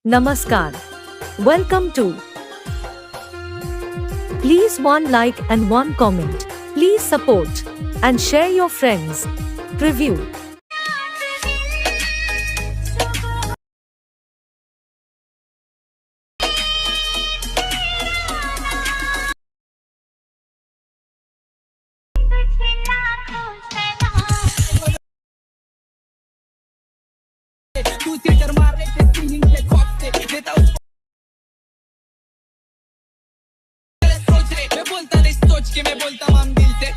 Namaskar. Welcome to. Please one like and one comment. Please support and share your friends. Preview. तू theatre मारने के ceiling पे खौफ से देता हूँ सोच रहे मैं बोलता नहीं सोच के मैं बोलता हूँ हम दिल से